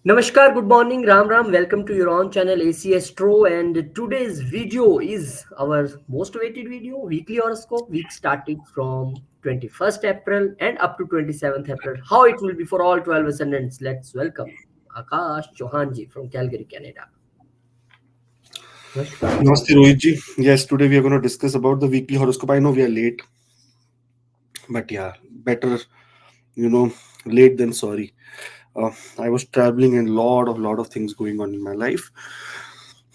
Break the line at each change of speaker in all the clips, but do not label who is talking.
Namaskar, good morning, Ram Ram. Welcome to your own channel AC Astro. And today's video is our most awaited video, weekly horoscope. Week started from 21st April and up to 27th April. How it will be for all 12 ascendants. Let's welcome Akash Chauhanji from Calgary, Canada. Namaskar.
Namaste, Rohitji. Yes, today we are going to discuss about the weekly horoscope. I know we are late, but yeah, better, you know, late than sorry. I was traveling and lot of things going on in my life.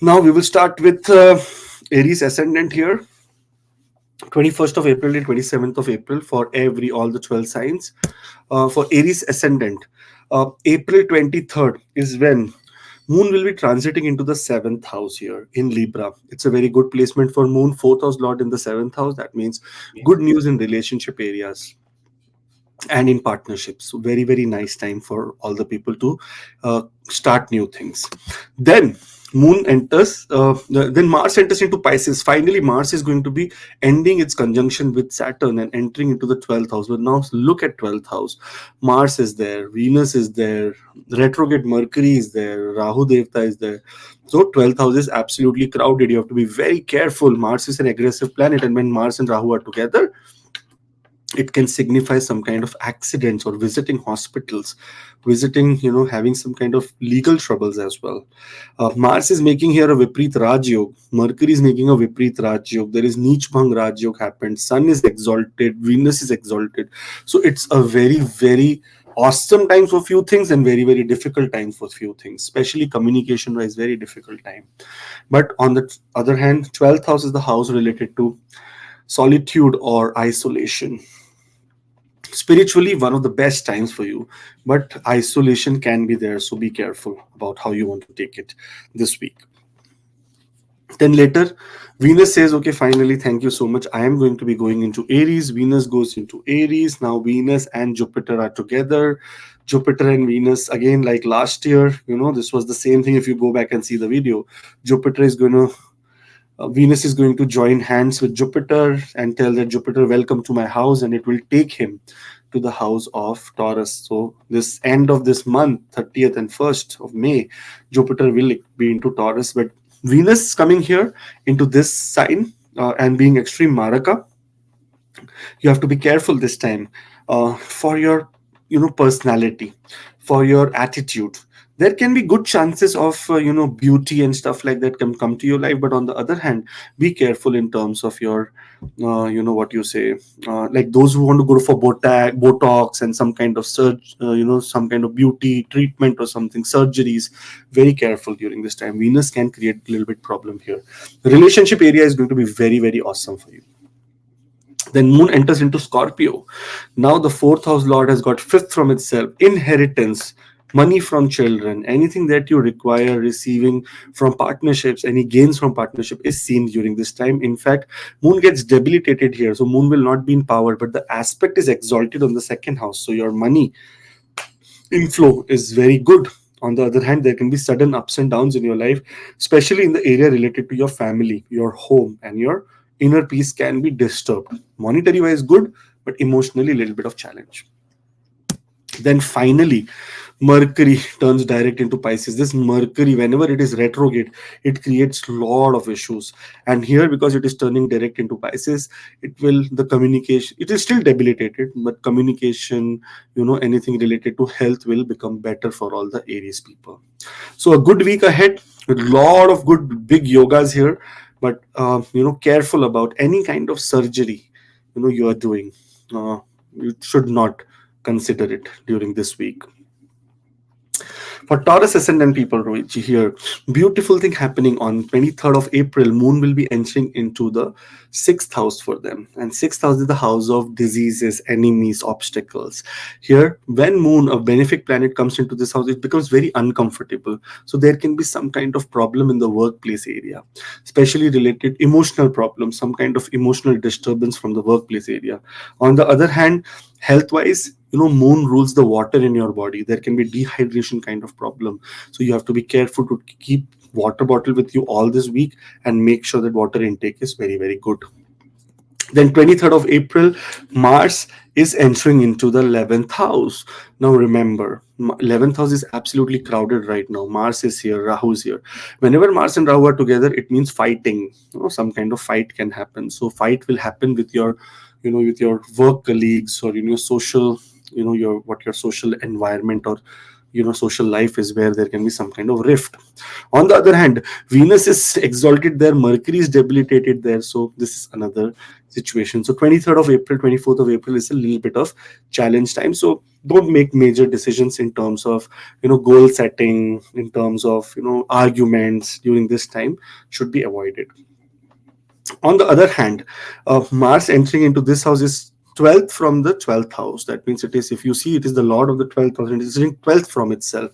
Now we will start with Aries ascendant here, 21st of April and 27th of April for all the 12 signs. For Aries ascendant, April 23rd is when Moon will be transiting into the seventh house here in Libra. It's a very good placement for Moon, fourth house Lord in the seventh house. That means good news in relationship areas and in partnerships. So very nice time for all the people to start new things. Then then Mars enters into Pisces. Finally, Mars is going to be ending its conjunction with Saturn and entering into the 12th house. But now look at 12th house. Mars is there, Venus is there, retrograde Mercury is there, Rahu Devta is there. So 12th house is absolutely crowded. You have to be very careful. Mars is an aggressive planet, and when Mars and Rahu are together, it can signify some kind of accidents or visiting hospitals, having some kind of legal troubles as well. Mars is making here a Viprit Rajyog. Mercury is making a Viprit Rajyog. There is Neech Bhang Rajyog happened. Sun is exalted. Venus is exalted. So it's a very awesome time for few things and very difficult time for few things, especially communication wise, very difficult time. But on the other hand, 12th house is the house related to solitude or isolation. Spiritually, one of the best times for you, but isolation can be there, so be careful about how you want to take it this week. Then later, Venus says, okay, finally, thank you so much, I am going to be going into Aries. Venus goes into Aries. Now Venus and Jupiter are together. Jupiter and Venus, again, like last year, this was the same thing. If you go back and see the video, Venus is going to join hands with Jupiter and tell that Jupiter, welcome to my house, and it will take him to the house of Taurus. So this end of this month, 30th and 1st of May, Jupiter will be into Taurus, but Venus coming here into this sign and being extreme Maraka. You have to be careful this time for your personality, for your attitude. There can be good chances of beauty and stuff like that can come to your life, but on the other hand, be careful in terms of your what you say, like those who want to go for botox and some kind of some kind of beauty treatment or something, surgeries. Very careful during this time. Venus can create a little bit problem here. The relationship area is going to be very awesome for you. Then Moon enters into Scorpio. Now the fourth house Lord has got fifth from itself. Inheritance, money from children, anything that you require receiving from partnerships, any gains from partnership is seen during this time. In fact, Moon gets debilitated here. So Moon will not be in power, but the aspect is exalted on the second house. So your money inflow is very good. On the other hand, there can be sudden ups and downs in your life, especially in the area related to your family, your home, and your inner peace can be disturbed. Monetary wise, good, but emotionally, a little bit of challenge. Then finally, Mercury turns direct into Pisces. This Mercury, whenever it is retrograde, it creates a lot of issues. And here, because it is turning direct into Pisces, the communication, it is still debilitated, but communication, anything related to health will become better for all the Aries people. So a good week ahead with a lot of good big yogas here, but careful about any kind of surgery you are doing. You should not consider it during this week. For Taurus ascendant people, Rohit, here, beautiful thing happening on 23rd of April. Moon will be entering into the sixth house for them, and sixth house is the house of diseases, enemies, obstacles. Here, when Moon, a benefic planet, comes into this house, it becomes very uncomfortable. So there can be some kind of problem in the workplace area, especially related emotional problems, some kind of emotional disturbance from the workplace area. On the other hand, health wise, Moon rules the water in your body. There can be dehydration kind of problem, so you have to be careful to keep water bottle with you all this week and make sure that water intake is very good. Then 23rd of April, Mars is entering into the 11th house. Now remember, 11th house is absolutely crowded right now. Mars is here, Rahu is here. Whenever Mars and Rahu are together, it means fighting. Some kind of fight can happen. So fight will happen with your, with your work colleagues, or social, your social environment, or social life is where there can be some kind of rift. On the other hand, Venus is exalted there, Mercury is debilitated there, so this is another situation. So 23rd of April, 24th of April is a little bit of challenge time. So don't make major decisions in terms of goal setting, in terms of arguments during this time, should be avoided. On the other hand, Mars entering into this house is 12th from the 12th house. That means it is, if you see, it is the lord of the 12th house, and it is sitting 12th from itself.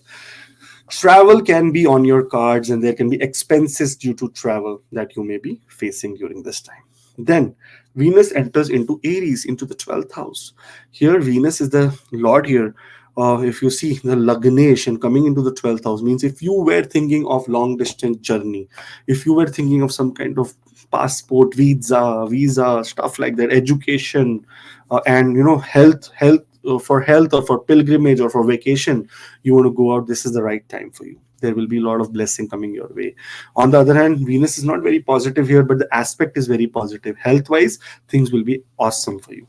Travel can be on your cards, and there can be expenses due to travel that you may be facing during this time. Then Venus enters into Aries, into the 12th house. Here Venus is the lord here. If you see the Lagnesh and coming into the 12th house, means if you were thinking of long distance journey, if you were thinking of some kind of passport, visa stuff like that, education, and for health, or for pilgrimage, or for vacation, you want to go out, this is the right time for you. There will be a lot of blessing coming your way. On the other hand, Venus is not very positive here, but the aspect is very positive. Health wise, things will be awesome for you.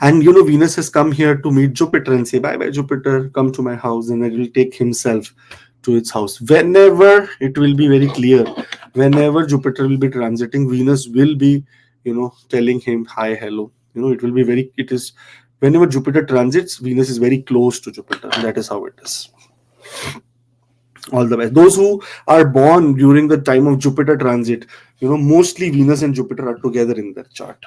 And Venus has come here to meet Jupiter and say, bye bye Jupiter, come to my house, and it will take himself to its house. Whenever, it will be very clear, whenever Jupiter will be transiting, Venus will be telling him hi, hello. It will be very, it is, whenever Jupiter transits, Venus is very close to Jupiter. That is how it is. All the best. Those who are born during the time of Jupiter transit, mostly Venus and Jupiter are together in their chart.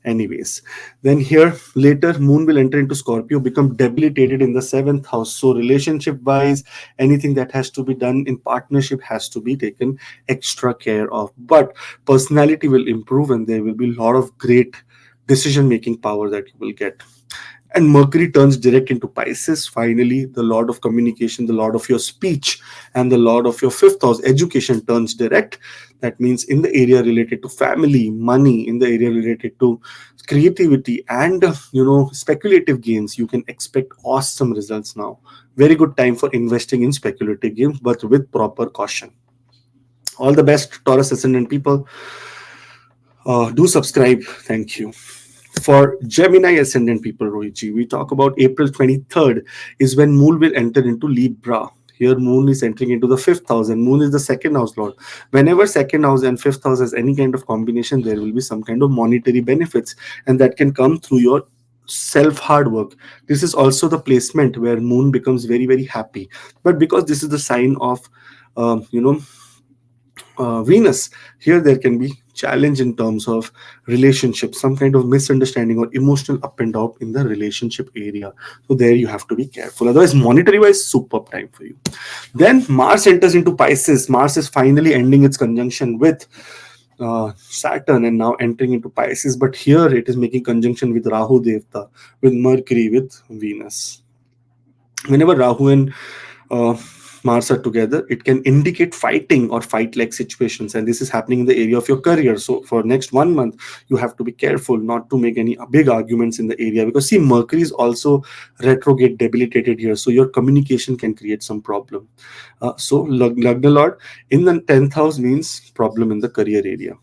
Anyways, then here later Moon will enter into Scorpio, become debilitated in the 7th house. So relationship wise, anything that has to be done in partnership has to be taken extra care of. But personality will improve, and there will be a lot of great decision making power that you will get. And Mercury turns direct into Pisces. Finally, the lord of communication, the lord of your speech, and the lord of your 5th house, education, turns direct. That means in the area related to family, money, in the area related to creativity, and speculative gains, you can expect awesome results now. Very good time for investing in speculative games, but with proper caution. All the best, Taurus ascendant people. Do subscribe. Thank you. For Gemini ascendant people, Rohitji, we talk about April 23rd is when Moon will enter into Libra. Here Moon is entering into the 5th house, and Moon is the 2nd house lord. Whenever 2nd house and 5th house has any kind of combination, there will be some kind of monetary benefits, and that can come through your self hard work. This is also the placement where Moon becomes very, very happy. But because this is the sign of Venus, here there can be challenge in terms of relationship, some kind of misunderstanding or emotional up and down in the relationship area. So there you have to be careful. Otherwise, monetary wise, superb time for you. Then Mars enters into Pisces. Mars is finally ending its conjunction with Saturn and now entering into Pisces. But here it is making conjunction with Rahu Devta, with Mercury, with Venus. Whenever Rahu and Mars are together, it can indicate fighting or fight-like situations, and this is happening in the area of your career. So for next 1 month, you have to be careful not to make any big arguments in the area, because see, Mercury is also retrograde debilitated here, so your communication can create some problem. So Lagna Lord in the 10th house means problem in the career area.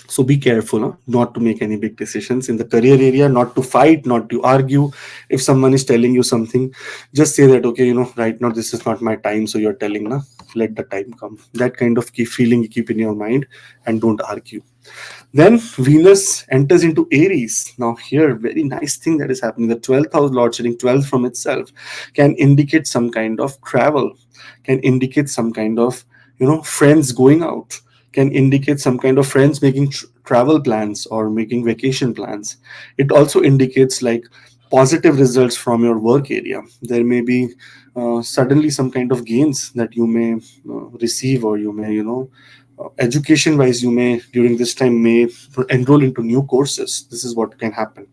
So be careful not to make any big decisions in the career area, not to fight, not to argue. If someone is telling you something, just say that, okay, right now this is not my time, so you're telling, let the time come. That kind of feeling you keep in your mind, and don't argue. Then Venus enters into Aries. Now here, very nice thing that is happening. The 12th house lord sitting 12th from itself can indicate some kind of travel, can indicate some kind of, friends going out, can indicate some kind of friends making travel plans or making vacation plans. It also indicates like positive results from your work area. There may be suddenly some kind of gains that you may receive, or you may, education wise, you may during this time may enroll into new courses. This is what can happen.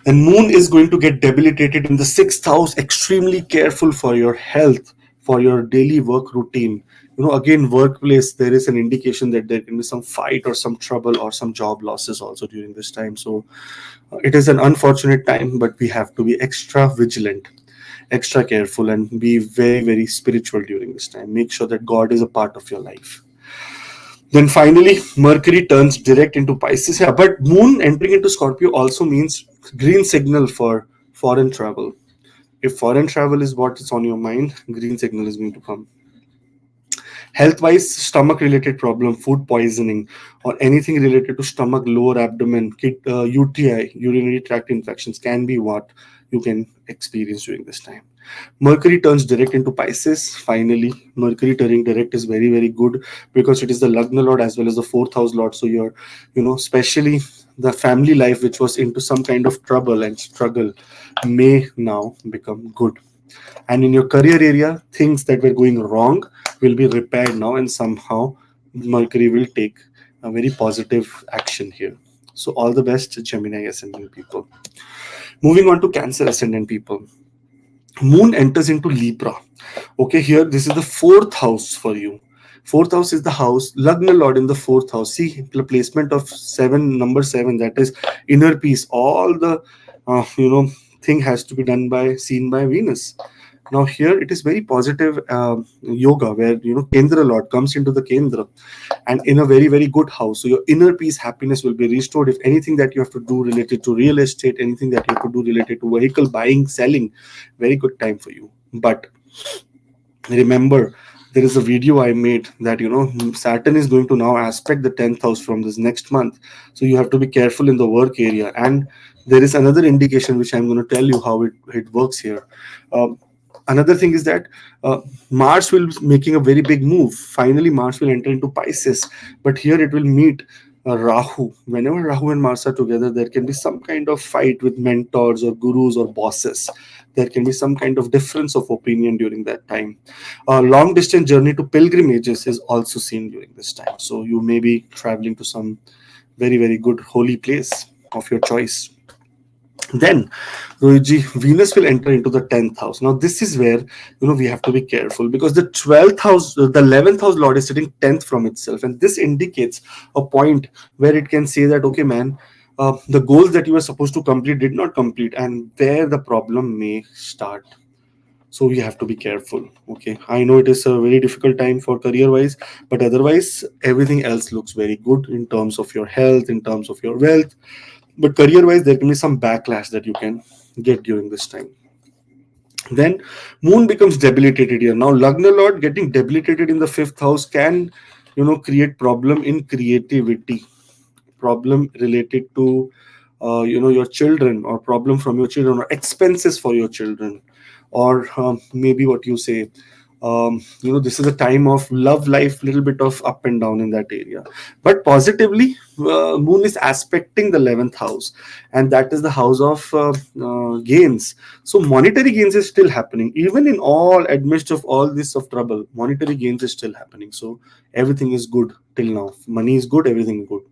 And Moon is going to get debilitated in the 6th house. Extremely careful for your health, for your daily work routine. Again, workplace, there is an indication that there can be some fight or some trouble or some job losses also during this time. So it is an unfortunate time, but we have to be extra vigilant, extra careful, and be very, very spiritual during this time. Make sure that God is a part of your life. Then finally, Mercury turns direct into Pisces. Yeah, but Moon entering into Scorpio also means green signal for foreign travel. If foreign travel is what is on your mind, green signal is going to come. Health wise, stomach related problem, food poisoning, or anything related to stomach, lower abdomen, UTI, urinary tract infections can be what you can experience during this time. Mercury turns direct into Pisces. Finally, Mercury turning direct is very, very good because it is the Lagna Lord as well as the fourth house Lord. So you're, especially the family life, which was into some kind of trouble and struggle, may now become good. And in your career area, things that were going wrong will be repaired now, and somehow Mercury will take a very positive action here. So all the best, Gemini ascendant people. Moving on to Cancer ascendant people. Moon enters into Libra. Okay, here this is the fourth house for you. Fourth house is the house, Lagna Lord in the fourth house. See the placement of number seven, that is inner peace. All the thing has to be seen by Venus. Now here it is very positive yoga where Kendra Lord comes into the Kendra and in a very, very good house. So your inner peace, happiness will be restored. If anything that you have to do related to real estate, anything that you have to do related to vehicle buying, selling, very good time for you. But remember, there is a video I made that Saturn is going to now aspect the 10th house from this next month. So you have to be careful in the work area. And there is another indication which I'm going to tell you how it works here. Another thing is that Mars will be making a very big move. Finally, Mars will enter into Pisces, but here it will meet Rahu. Whenever Rahu and Mars are together, there can be some kind of fight with mentors or gurus or bosses. There can be some kind of difference of opinion during that time. A long distance journey to pilgrimages is also seen during this time. So you may be traveling to some very, very good holy place of your choice. Then Rohitji, Venus will enter into the 10th house. Now this is where we have to be careful because the 12th house, the 11th house Lord is sitting 10th from itself, and this indicates a point where it can say that okay man, the goals that you were supposed to complete did not complete, and there the problem may start. So we have to be careful. Okay, I know it is a very difficult time for career wise, but otherwise everything else looks very good in terms of your health, in terms of your wealth. But career wise, there can be some backlash that you can get during this time. Then Moon becomes debilitated here. Now Lagna Lord getting debilitated in the fifth house can create problem in creativity, problem related to your children, or problem from your children, or expenses for your children, or maybe what you say, this is a time of love life, little bit of up and down in that area. But positively, Moon is aspecting the 11th house, and that is the house of gains. So monetary gains is still happening even in all amidst of all this of trouble. Monetary gains is still happening, so everything is good till now. Money is good, everything good.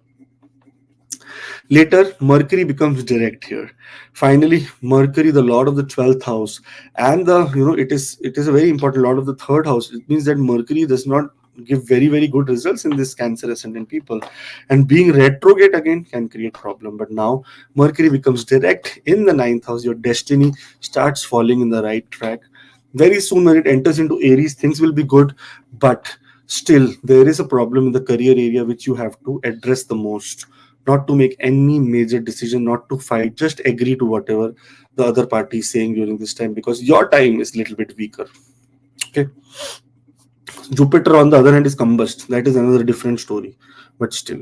Later, Mercury becomes direct here. Finally, Mercury, the Lord of the 12th house, and it is a very important Lord of the third house. It means that Mercury does not give very, very good results in this Cancer ascendant people, and being retrograde again can create problem. But now Mercury becomes direct in the ninth house. Your destiny starts falling in the right track. Very soon, when it enters into Aries, things will be good, but still there is a problem in the career area which you have to address the most. Not to make any major decision, not to fight, just agree to whatever the other party is saying during this time, because your time is a little bit weaker. Okay. Jupiter, on the other hand, is combust. That is another different story, but still.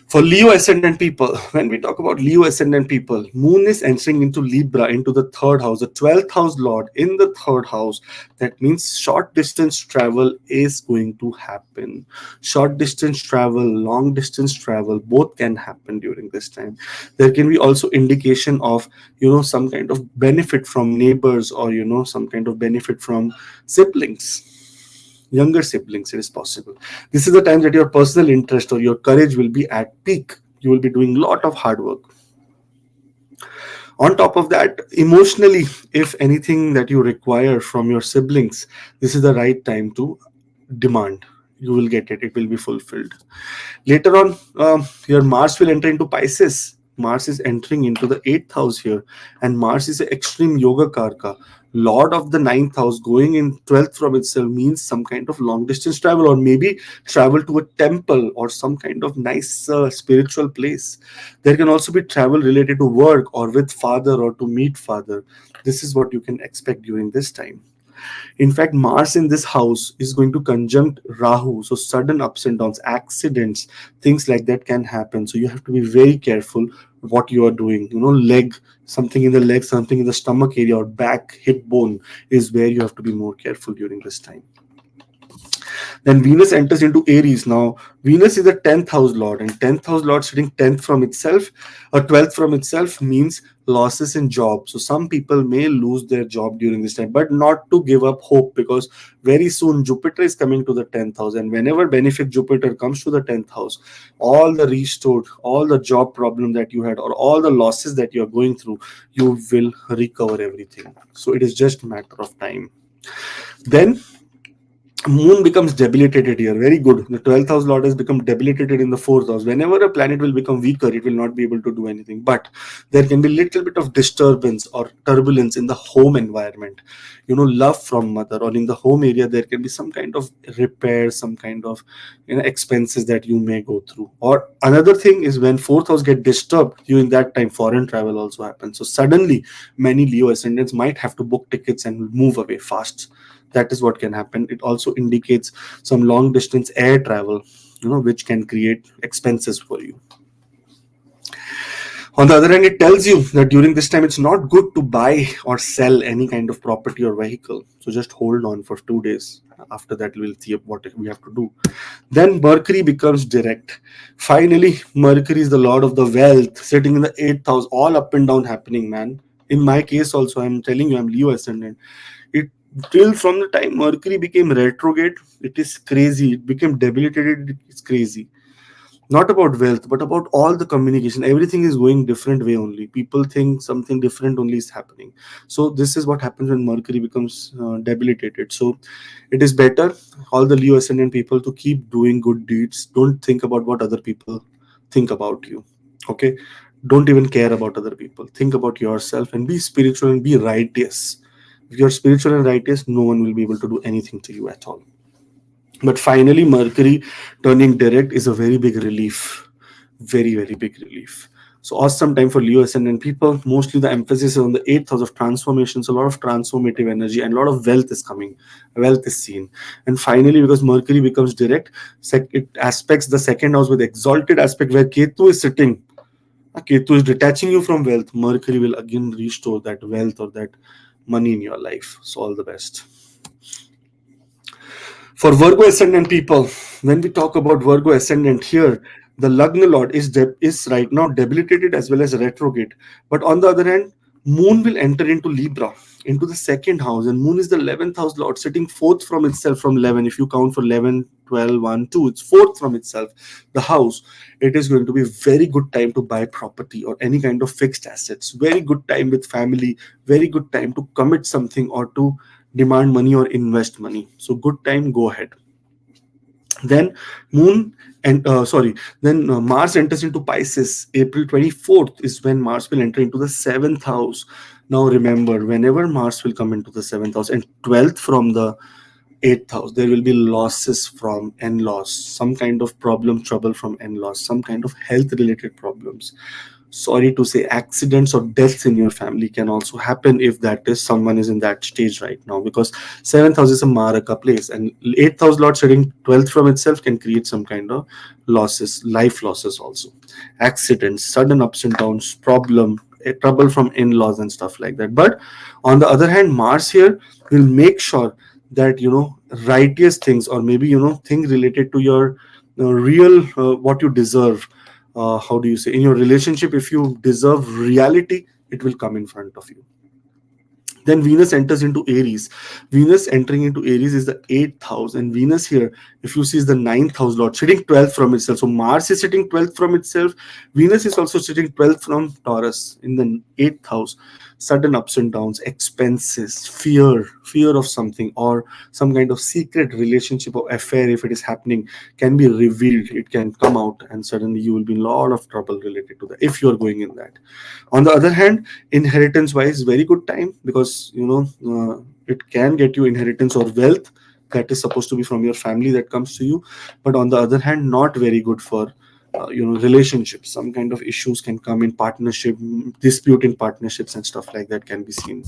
For Leo ascendant people, when we talk about Leo ascendant people, Moon is entering into Libra, into the third house, the 12th house Lord in the third house. That means short distance travel is going to happen. Short distance travel, long distance travel, both can happen during this time. There can be also indication of, some kind of benefit from neighbors, or, some kind of benefit from siblings. Younger siblings, it is possible. This is the time that your personal interest or your courage will be at peak. You will be doing a lot of hard work. On top of that, emotionally, if anything that you require from your siblings, this is the right time to demand. You will get it, it will be fulfilled. Later on, your Mars will enter into Pisces. Mars is entering into the eighth house here, and Mars is an extreme yoga karka. Lord of the ninth house going in 12th from itself means some kind of long distance travel, or maybe travel to a temple or some kind of nice spiritual place. There can also be travel related to work or with father or to meet father. This is what you can expect during this time. In fact, Mars in this house is going to conjunct Rahu. So sudden ups and downs, accidents, things like that can happen. So you have to be very careful what you are doing. Leg, something in the leg, something in the stomach area or back, hip bone is where you have to be more careful during this time. Then Venus enters into Aries. Now, Venus is the 10th house lord, and 10th house lord sitting 10th from itself or 12th from itself means losses in job. So, some people may lose their job during this time, but not to give up hope, because very soon Jupiter is coming to the 10th house, and whenever benefic Jupiter comes to the 10th house, all the restored, all the job problem that you had, or all the losses that you are going through, you will recover everything. So, it is just a matter of time. Then Moon becomes debilitated here. Very good. The 12th house lord has become debilitated in the 4th house. Whenever a planet will become weaker, it will not be able to do anything. But there can be little bit of disturbance or turbulence in the home environment. Love from mother, or in the home area, there can be some kind of repair, some kind of expenses that you may go through. Or another thing is when 4th house get disturbed during that time, foreign travel also happens. So suddenly, many Leo ascendants might have to book tickets and move away fast. That is what can happen. It also indicates some long distance air travel, which can create expenses for you. On the other hand, it tells you that during this time it's not good to buy or sell any kind of property or vehicle. So just hold on for 2 days. After that, we'll see what we have to do. Then Mercury becomes direct. Finally, Mercury is the lord of the wealth, sitting in the 8th house, all up and down happening, man. In my case also, I'm telling you, I'm Leo ascendant. It till from the time Mercury became retrograde, it is crazy. It became debilitated, it's crazy. Not about wealth, but about all the communication. Everything is going different way only. People think something different only is happening. So this is what happens when Mercury becomes debilitated. So it is better, all the Leo ascendant people, to keep doing good deeds. Don't think about what other people think about you. Okay, don't even care about other people. Think about yourself and be spiritual and be righteous. If you're spiritual and righteous, no one will be able to do anything to you at all. But finally, Mercury turning direct is a very big relief. Very, very big relief. So awesome time for Leo ascendant people. Mostly the emphasis is on the 8th house of transformations. A lot of transformative energy and a lot of wealth is coming. Wealth is seen. And finally, because Mercury becomes direct, it aspects the second house with exalted aspect where Ketu is sitting. Ketu is detaching you from wealth. Mercury will again restore that wealth or that money in your life. So all the best. For Virgo ascendant people, when we talk about Virgo ascendant here, the Lagna Lord is right now debilitated as well as retrograde. But on the other hand, Moon will enter into Libra, into the second house, and Moon is the 11th house Lord, sitting fourth from itself from 11. If you count for 11, 12, 1, 2, it's fourth from itself, the house. It is going to be very good time to buy property or any kind of fixed assets. Very good time with family, very good time to commit something or to demand money or invest money. So good time, go ahead. Then moon and then Mars enters into Pisces. April 24th is when Mars will enter into the 7th house. Now remember, whenever Mars will come into the 7th house and 12th from the 8th house, there will be losses from in-laws, some kind of problem, trouble from in-laws, some kind of health related problems. Sorry to say, accidents or deaths in your family can also happen if that is someone is in that stage right now, because 7th house is a maraka place, and 8th house lord sitting 12th from itself can create some kind of losses, life losses also, accidents, sudden ups and downs, trouble from in-laws and stuff like that. But on the other hand, Mars here will make sure that righteous things, or maybe things related to your real what you deserve, how do you say, in your relationship, if you deserve reality, it will come in front of you. Then Venus enters into Aries. Venus entering into Aries is the eighth house, and Venus here, if you see, is the ninth house lord, sitting 12th from itself. So Mars is sitting 12th from itself. Venus is also sitting 12th from Taurus in the eighth house. Sudden ups and downs, expenses, fear of something, or some kind of secret relationship or affair, if it is happening, can be revealed. It can come out, and suddenly you will be in a lot of trouble related to that if you are going in that. On the other hand, inheritance wise, very good time, because it can get you inheritance or wealth that is supposed to be from your family that comes to you. But on the other hand, not very good for relationships. Some kind of issues can come in partnership, dispute in partnerships and stuff like that can be seen.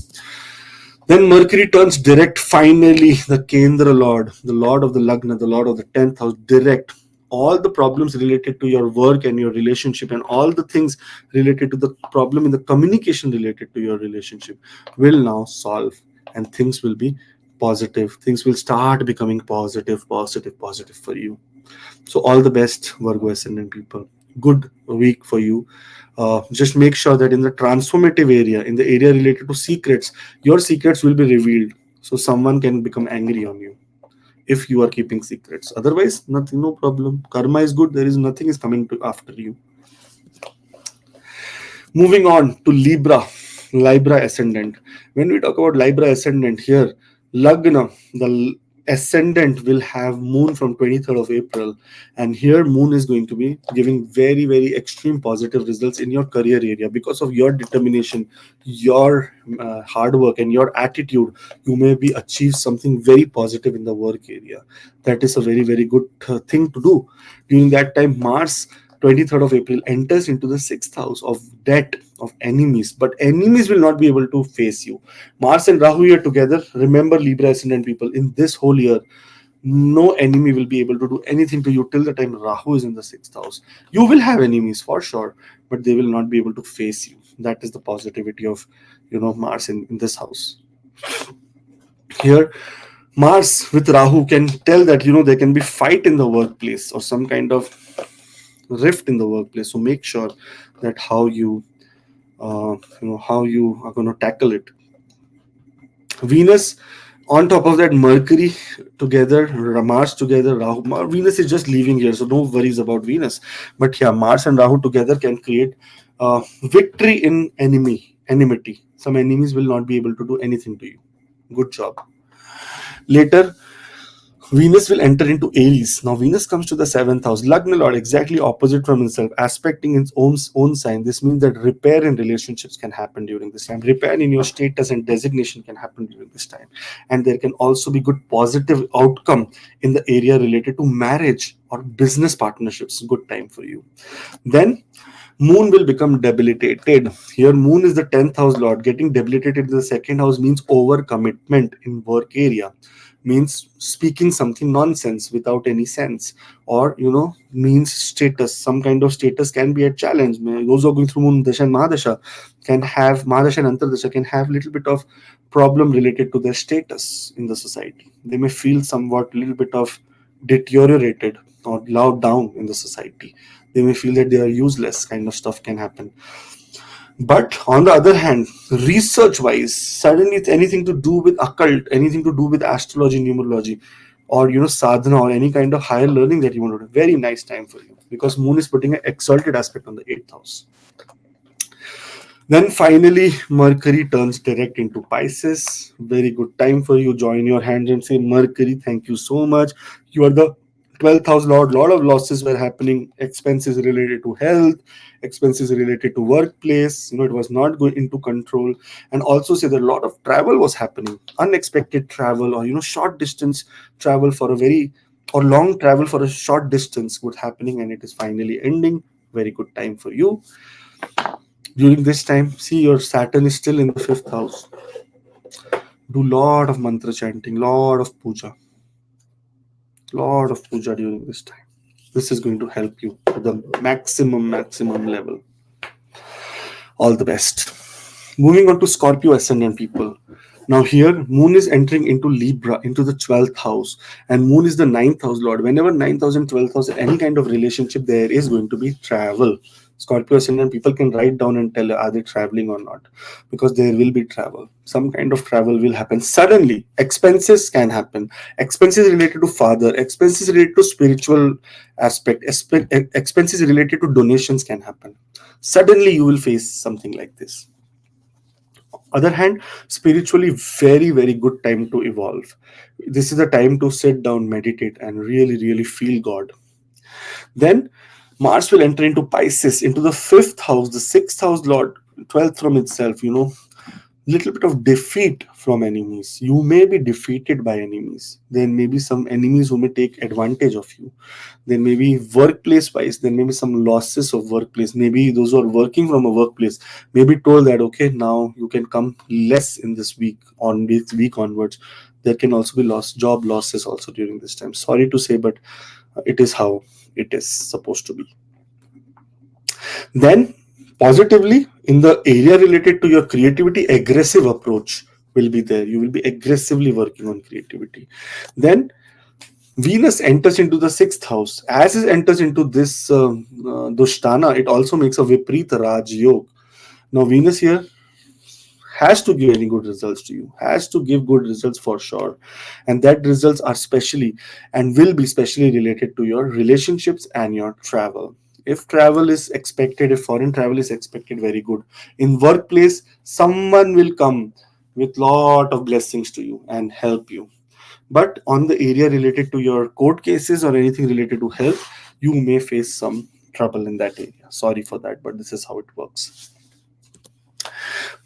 Then Mercury turns direct, finally, the Kendra Lord, the Lord of the Lagna, the Lord of the 10th house, direct. All the problems related to your work and your relationship, and all the things related to the problem in the communication related to your relationship, will now solve, and things will be positive. Things will start becoming positive, positive, positive for you. So, all the best, Virgo Ascendant people. Good week for you. Just make sure that in the transformative area, in the area related to secrets, your secrets will be revealed. So, someone can become angry on you if you are keeping secrets. Otherwise, nothing, no problem. Karma is good. There is nothing is coming to after you. Moving on to Libra ascendant. When we talk about Libra ascendant here, Lagna, the ascendant will have moon from 23rd of April, and here moon is going to be giving very, very extreme positive results in your career area because of your determination, your hard work, and your attitude. You may be achieve something very positive in the work area. That is a very, very good thing to do. During that time, Mars 23rd of April enters into the sixth house of debt, of enemies, but enemies will not be able to face you. Mars and Rahu here together. Remember, Libra ascendant people, in this whole year, no enemy will be able to do anything to you till the time Rahu is in the sixth house. You will have enemies for sure, but they will not be able to face you. That is the positivity of Mars in this house. Here, Mars with Rahu can tell that there can be fight in the workplace or some kind of rift in the workplace. So make sure that how you are going to tackle it. Venus, on top of that, Mercury together, Mars together, Rahu. Venus is just leaving here, so no worries about Venus. But yeah, Mars and Rahu together can create victory in enmity. Some enemies will not be able to do anything to you. Good job. Later, Venus will enter into Aries. Now, Venus comes to the seventh house. Lagna Lord, exactly opposite from himself, aspecting its own sign. This means that repair in relationships can happen during this time. Repair in your status and designation can happen during this time. And there can also be good positive outcome in the area related to marriage or business partnerships. Good time for you. Then, Moon will become debilitated. Here, Moon is the 10th house lord. Getting debilitated in the second house means overcommitment in work area, means speaking something nonsense without any sense, or means status. Some kind of status can be a challenge. Those who are going through Moon Dasha and Mahadasha can have, Mahadasha and Antardasha can have little bit of problem related to their status in the society. They may feel somewhat little bit of deteriorated or loud down in the society. They may feel that they are useless, kind of stuff can happen. But on the other hand, research wise, suddenly it's anything to do with occult, anything to do with astrology, numerology, or sadhana, or any kind of higher learning that you want to do. Very nice time for you, because Moon is putting an exalted aspect on the 8th house. Then finally, Mercury turns direct into Pisces. Very good time for you. Join your hands and say, Mercury, thank you so much. You are the 12th house lord. Lot of losses were happening. Expenses related to health, expenses related to workplace. It was not going into control. And also say that a lot of travel was happening. Unexpected travel, or short distance travel for a very, or long travel for a short distance was happening, and it is finally ending. Very good time for you. During this time, see, your Saturn is still in the 5th house. Do lot of mantra chanting, lot of puja during this time. This is going to help you to the maximum level. All the best. Moving on to Scorpio ascendant people. Now here, Moon is entering into Libra, into the 12th house, and Moon is the 9th house lord. Whenever 9th house and 12th house, any kind of relationship, there is going to be travel. Scorpio ascendant people can write down and tell are they traveling or not, because there will be travel. Some kind of travel will happen suddenly. Expenses can happen. Expenses related to father, expenses related to spiritual aspect, expenses related to donations can happen. Suddenly you will face something like this. Other hand, spiritually, very very good time to evolve. This is the time to sit down, meditate, and really feel God. Then Mars will enter into Pisces, into the fifth house, the sixth house lord, 12th from itself, little bit of defeat from enemies. You may be defeated by enemies. There may be some enemies who may take advantage of you. There may be workplace wise, there may be some losses of workplace. Maybe those who are working from a workplace may be told that okay, now you can come less in this week, on this week onwards. There can also be job losses also during this time. Sorry to say, but it is how it is supposed to be. Then positively, in the area related to your creativity, aggressive approach will be there. You will be aggressively working on creativity. Then Venus enters into the sixth house. As it enters into this Dushtana, it also makes a Viprita Raj Yog. Now, Venus here has to give any good results to you, has to give good results for sure. And that results are specially and will be specially related to your relationships and your travel. If travel is expected, if foreign travel is expected, very good. In workplace, someone will come with lot of blessings to you and help you. But on the area related to your court cases or anything related to health, you may face some trouble in that area. Sorry for that, but this is how it works.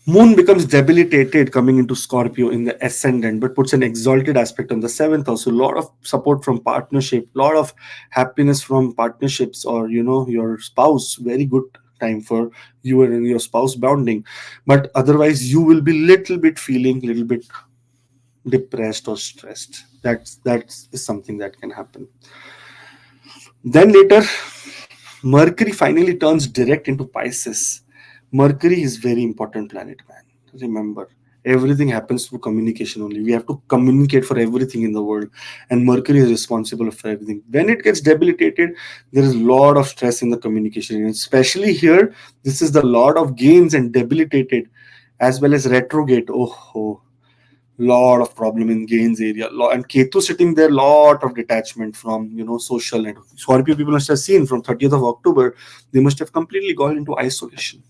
Moon becomes debilitated coming into Scorpio in the ascendant, but puts an exalted aspect on the seventh house. So a lot of support from partnership, lot of happiness from partnerships, or your spouse. Very good time for you and your spouse bonding. But otherwise, you will be little bit feeling little bit depressed or stressed. That is something that can happen. Then later, Mercury finally turns direct into Pisces. Mercury is very important planet, man. Remember, everything happens through communication only. We have to communicate for everything in the world, and Mercury is responsible for everything. When it gets debilitated, there is a lot of stress in the communication, and especially here, this is the Lord of Gains and debilitated, as well as retrograde. Oh, lot of problem in gains area. And Ketu sitting there, lot of detachment from social network. Scorpio people must have seen from 30th of October, they must have completely gone into isolation,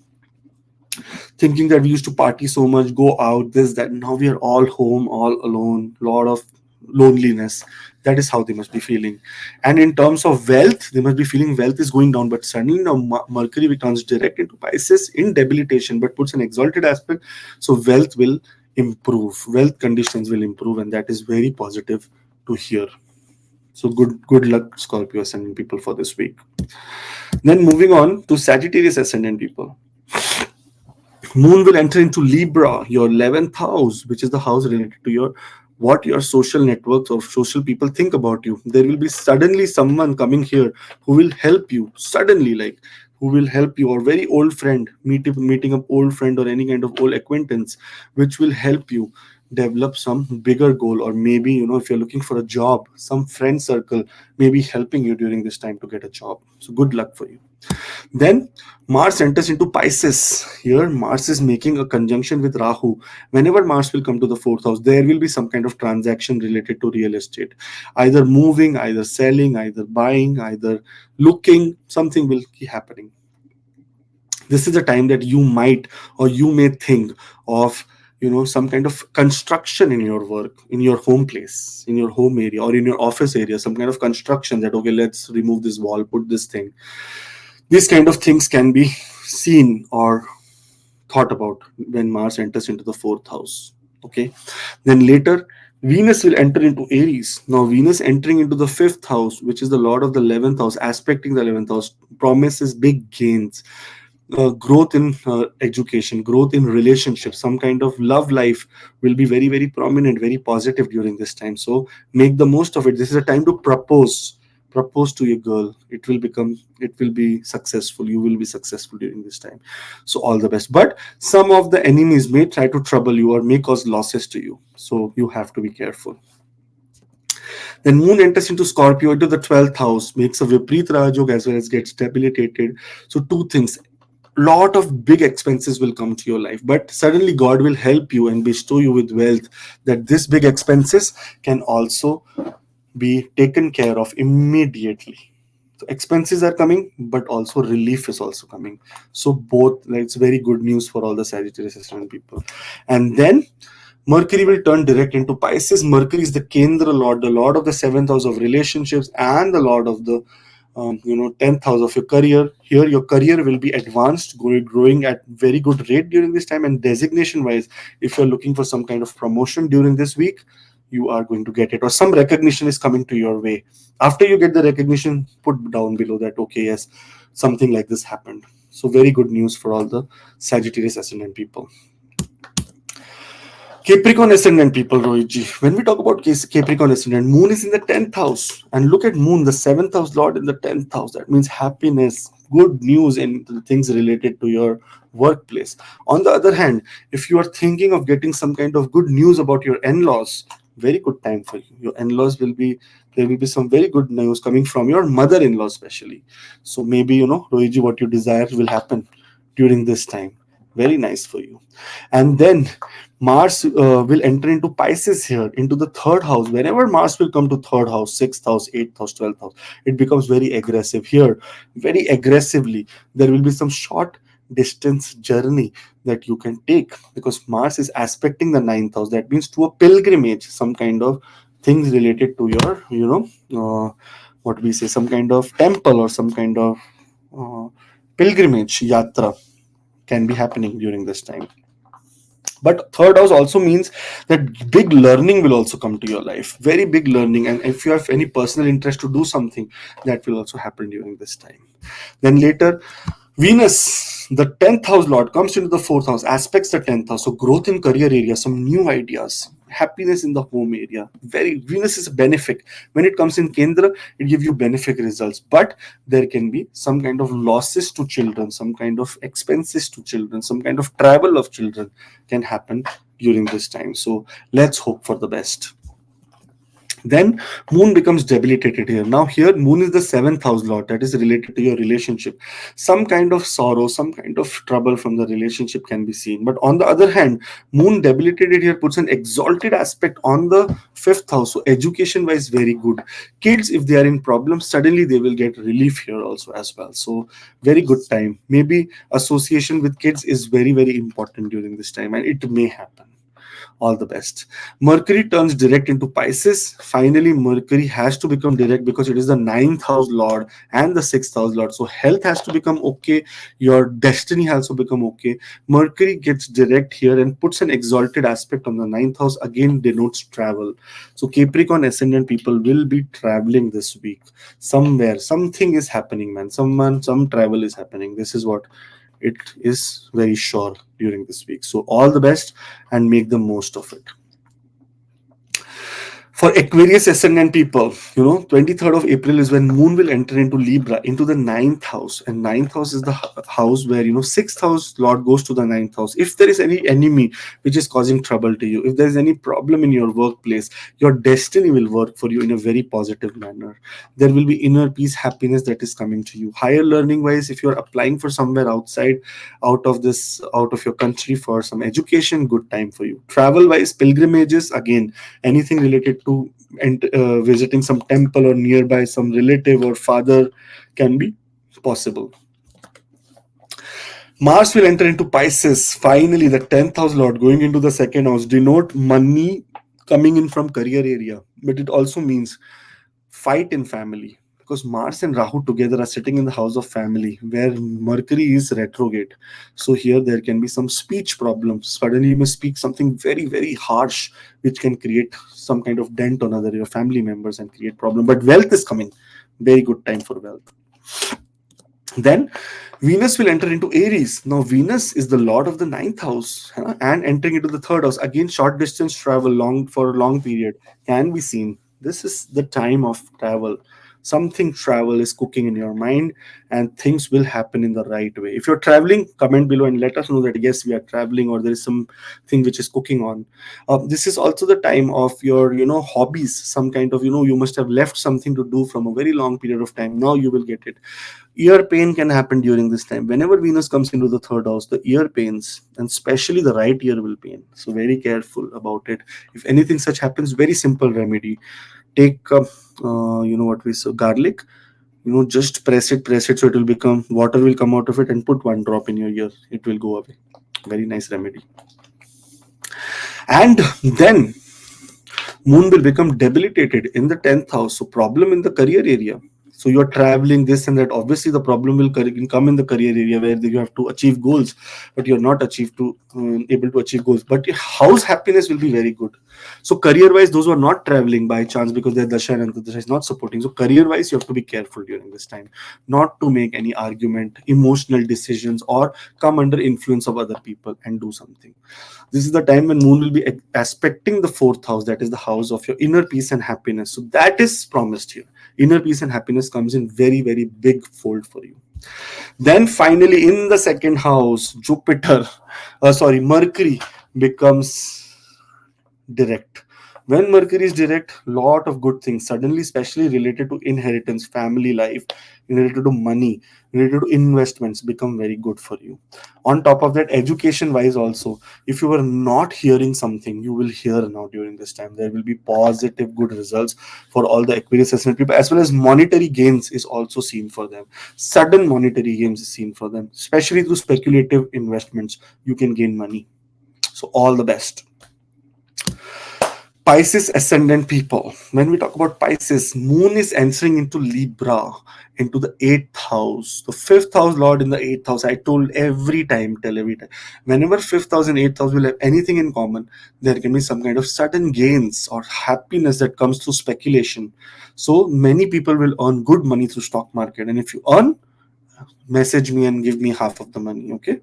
thinking that we used to party so much, go out, this, that. Now we are all home, all alone, lot of loneliness. That is how they must be feeling. And in terms of wealth, they must be feeling wealth is going down. But suddenly now Mercury returns direct into Pisces in debilitation, but puts an exalted aspect. So wealth will improve, wealth conditions will improve, and that is very positive to hear. So good luck, Scorpio ascendant people, for this week. Then moving on to Sagittarius ascendant people. Moon will enter into Libra, your 11th house, which is the house related to what your social networks or social people think about you. There will be suddenly someone coming here who will help you suddenly, like who will help you, or very old friend, meeting up old friend or any kind of old acquaintance, which will help you develop some bigger goal. Or maybe if you're looking for a job, some friend circle may be helping you during this time to get a job. So good luck for you. Then Mars enters into Pisces. Here, Mars is making a conjunction with Rahu. Whenever Mars will come to the fourth house, there will be some kind of transaction related to real estate. Either moving, either selling, either buying, either looking, something will keep happening. This is a time that you might or you may think of some kind of construction in your work, in your home place, in your home area, or in your office area, some kind of construction that okay, let's remove this wall, put this thing. These kind of things can be seen or thought about when Mars enters into the fourth house. Okay. Then later, Venus will enter into Aries. Now, Venus entering into the fifth house, which is the Lord of the 11th house, aspecting the 11th house, promises big gains. Growth in education, growth in relationships, some kind of love life will be very, very prominent, very positive during this time. So make the most of it. This is a time to propose to your girl. It will be successful. You will be successful during this time. So all the best. But some of the enemies may try to trouble you or may cause losses to you. So you have to be careful. Then Moon enters into Scorpio into the 12th house, makes a Viprit Rajog as well as gets debilitated. So two things. Lot of big expenses will come to your life, but suddenly God will help you and bestow you with wealth that this big expenses can also be taken care of immediately. So expenses are coming, but also relief is also coming. So both, like, it's very good news for all the Sagittarius ascendant people. And then Mercury will turn direct into Pisces. Mercury is the Kendra Lord, the Lord of the seventh house of relationships, and the Lord of the 10th house of your career. Here your career will be advanced, growing at very good rate during this time. And designation wise, if you're looking for some kind of promotion during this week, you are going to get it, or some recognition is coming to your way. After you get the recognition, put down below that, okay, yes, something like this happened. So very good news for all the Sagittarius ascendant people. Capricorn ascendant people, Rohitji. When we talk about Capricorn ascendant, Moon is in the 10th house. And look at Moon, the 7th house Lord in the 10th house. That means happiness, good news, and the things related to your workplace. On the other hand, if you are thinking of getting some kind of good news about your in laws, very good time for you. Your in laws will be, there will be some very good news coming from your mother in law, especially. So maybe, Rohitji, what you desire will happen during this time. Very nice for you. And then Mars will enter into Pisces here, into the third house. Whenever Mars will come to third house, sixth house, eighth house, 12th house, it becomes very aggressive here. Very aggressively, there will be some short distance journey that you can take, because Mars is aspecting the ninth house. That means to a pilgrimage, some kind of things related to your, what we say, some kind of temple or some kind of pilgrimage, yatra can be happening during this time. But third house also means that big learning will also come to your life, very big learning. And if you have any personal interest to do something, that will also happen during this time. Then later, Venus, the 10th house Lord, comes into the fourth house, aspects the 10th house. So growth in career area, some new ideas, happiness in the home area. Very, Venus is a benefic. When it comes in Kendra, it gives you benefic results. But there can be some kind of losses to children, some kind of expenses to children, some kind of travel of children can happen during this time. So let's hope for the best. Then Moon becomes debilitated here. Now here Moon is the seventh house Lord, that is related to your relationship. Some kind of sorrow, some kind of trouble from the relationship can be seen. But on the other hand, Moon debilitated here puts an exalted aspect on the fifth house. So education wise, very good. Kids, if they are in problems, suddenly they will get relief here also as well. So very good time. Maybe association with kids is very, very important during this time, and it may happen. All the best. Mercury turns direct into Pisces. Finally, Mercury has to become direct because it is the ninth house Lord and the sixth house Lord. So health has to become okay. Your destiny has to become okay. Mercury gets direct here and puts an exalted aspect on the ninth house. Again, denotes travel. So Capricorn ascendant people will be traveling this week. Somewhere, something is happening, man. Some travel is happening. This is what it is very sure during this week. So all the best and make the most of it. For Aquarius ascendant people, 23rd of April is when Moon will enter into Libra, into the ninth house. And ninth house is the house where, sixth house Lord goes to the ninth house. If there is any enemy which is causing trouble to you, if there is any problem in your workplace, your destiny will work for you in a very positive manner. There will be inner peace, happiness that is coming to you. Higher learning wise, if you're applying for somewhere outside, out of your country for some education, good time for you. Travel wise, pilgrimages, again, anything related to and visiting some temple or nearby some relative or father can be possible. Mars will enter into Pisces. Finally, the 10th house Lord going into the second house denote money coming in from career area, but it also means fight in family, because Mars and Rahu together are sitting in the house of family where Mercury is retrograde. So here there can be some speech problems. Suddenly you may speak something very, very harsh, which can create some kind of dent on other your family members and create problem. But wealth is coming. Very good time for wealth. Then Venus will enter into Aries. Now Venus is the lord of the ninth house, and entering into the third house. Again, short distance travel, long for a long period can be seen. This is the time of travel. Something travel is cooking in your mind, and things will happen in the right way. If you're traveling, comment below and let us know that yes, we are traveling, or there is something which is cooking on. This is also the time of your hobbies. Some kind of, you must have left something to do from a very long period of time. Now you will get it. Ear pain can happen during this time. Whenever Venus comes into the third house, the ear pains, and especially the right ear, will pain. So very careful about it. If anything such happens, very simple remedy. Take what we say, garlic. Just press it, so it will become water will come out of it, and put one drop in your ear. It will go away. Very nice remedy. And then Moon will become debilitated in the 10th house. So problem in the career area. So you're traveling, this and that. Obviously, the problem will come in the career area, where you have to achieve goals, but you're not able to achieve goals. But your house happiness will be very good. So career-wise, those who are not traveling by chance because their dasha and antardasha is not supporting. So career-wise, you have to be careful during this time, not to make any argument, emotional decisions, or come under influence of other people and do something. This is the time when Moon will be aspecting the fourth house, that is the house of your inner peace and happiness. So that is promised here. Inner peace and happiness comes in very, very big fold for you. Then finally, in the second house, Mercury becomes direct. When Mercury is direct, lot of good things suddenly, especially related to inheritance, family life, related to money, related to investments, become very good for you. On top of that, education wise also, if you were not hearing something, you will hear now during this time. There will be positive good results for all the Aquarius ascendant people, as well as monetary gains is also seen for them. Sudden monetary gains is seen for them, especially through speculative investments. You can gain money. So all the best. Pisces ascendant people. When we talk about Pisces, Moon is entering into Libra, into the 8th house. The 5th house Lord in the 8th house. I told every time, whenever 5th house and 8th house will have anything in common, there can be some kind of sudden gains or happiness that comes through speculation. So many people will earn good money through stock market. And if you earn, message me and give me half of the money, okay?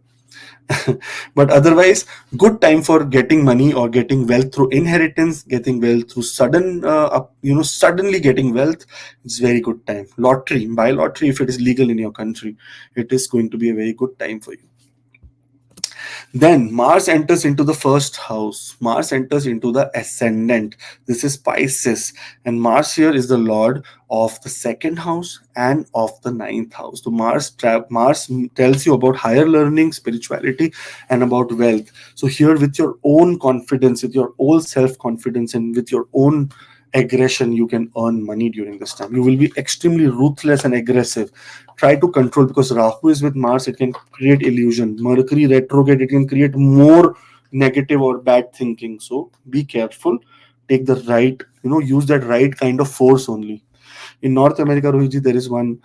But otherwise, good time for getting money or getting wealth through inheritance, getting wealth through suddenly getting wealth. It's very good time. Lottery, buy lottery if it is legal in your country. It is going to be a very good time for you. Then Mars enters into the first house. Mars enters into the ascendant. This is Pisces. And Mars here is the Lord of the second house and of the ninth house. So Mars tells you about higher learning, spirituality, and about wealth. So here, with your own confidence, with your own self-confidence, and with your own aggression, you can earn money during this time. You will be extremely ruthless and aggressive. Try to control, because Rahu is with Mars, it can create illusion. Mercury retrograde, it can create more negative or bad thinking. So be careful. Take the right, use that right kind of force only. In North America, Rohitji, there is one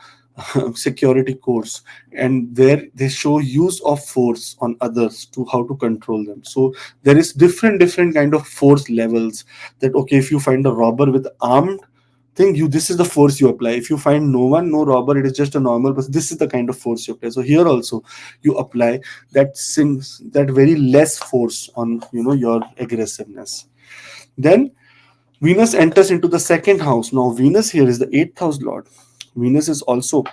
security course, and there they show use of force on others to how to control them. So there is different kind of force levels. That okay, if you find a robber with armed thing, this is the force you apply. If you find no robber, it is just a normal person, this is the kind of force you apply. So here also you apply that very less force on your aggressiveness. Then Venus enters into the second house. Now Venus here is the 8th house Lord. Venus is also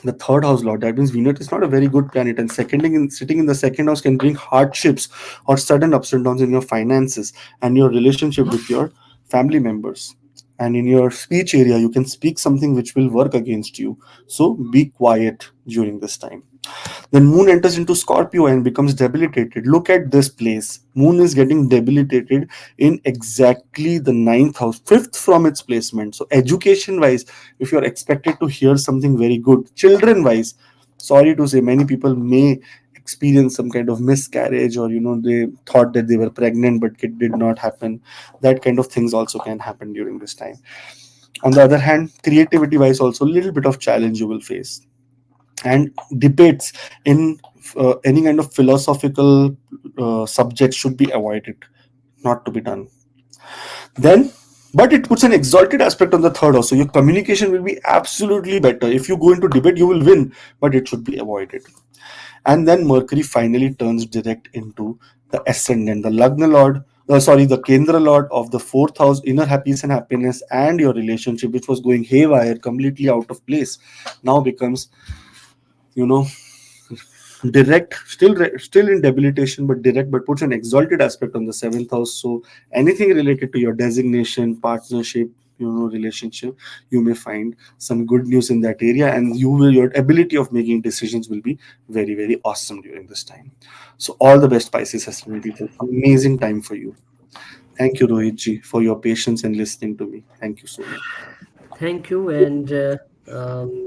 the third house Lord. That means Venus is not a very good planet, and sitting in the second house can bring hardships or sudden ups and downs in your finances and your relationship with your family members. And in your speech area, you can speak something which will work against you. So be quiet during this time. Then Moon enters into Scorpio and becomes debilitated. Look at this place. Moon is getting debilitated in exactly the ninth house, fifth from its placement. So education wise, if you're expected to hear something very good, children wise, sorry to say, many people may experience some kind of miscarriage, or they thought that they were pregnant but it did not happen. That kind of things also can happen during this time. On the other hand, creativity wise also, a little bit of challenge you will face. And debates in any kind of philosophical subjects should be avoided, not to be done. Then, but it puts an exalted aspect on the third house, so your communication will be absolutely better. If you go into debate, you will win, but it should be avoided. And then Mercury finally turns direct into the ascendant, the Lagna Lord, sorry, the Kendra Lord of the fourth house, inner peace and happiness, and your relationship, which was going haywire, completely out of place, now becomes, you know, direct, still in debilitation, but direct, but puts an exalted aspect on the seventh house. So anything related to your designation, partnership, relationship, you may find some good news in that area, and your ability of making decisions will be very, very awesome during this time. So all the best, Pisces ascendant people. Amazing time for you. Thank you, Rohit ji, for your patience and listening to me. Thank you so much.
Thank you. And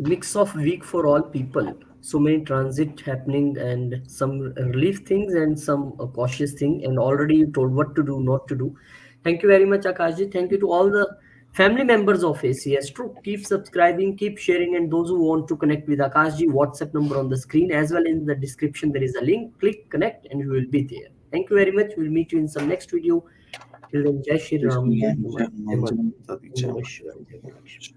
mix of week for all people. So many transit happening and some relief things and some cautious thing. And already you told what to do, not to do. Thank you very much, Akashji. Thank you to all the family members of ACS. True. Keep subscribing, keep sharing, and those who want to connect with Akashji, WhatsApp number on the screen as well in the description. There is a link. Click connect, and you will be there. Thank you very much. We'll meet you in some next video. Till then, Jai Shri Ram, Jai Hanuman, Jai Madhu, Om Namah Shivaya, Jai Guru.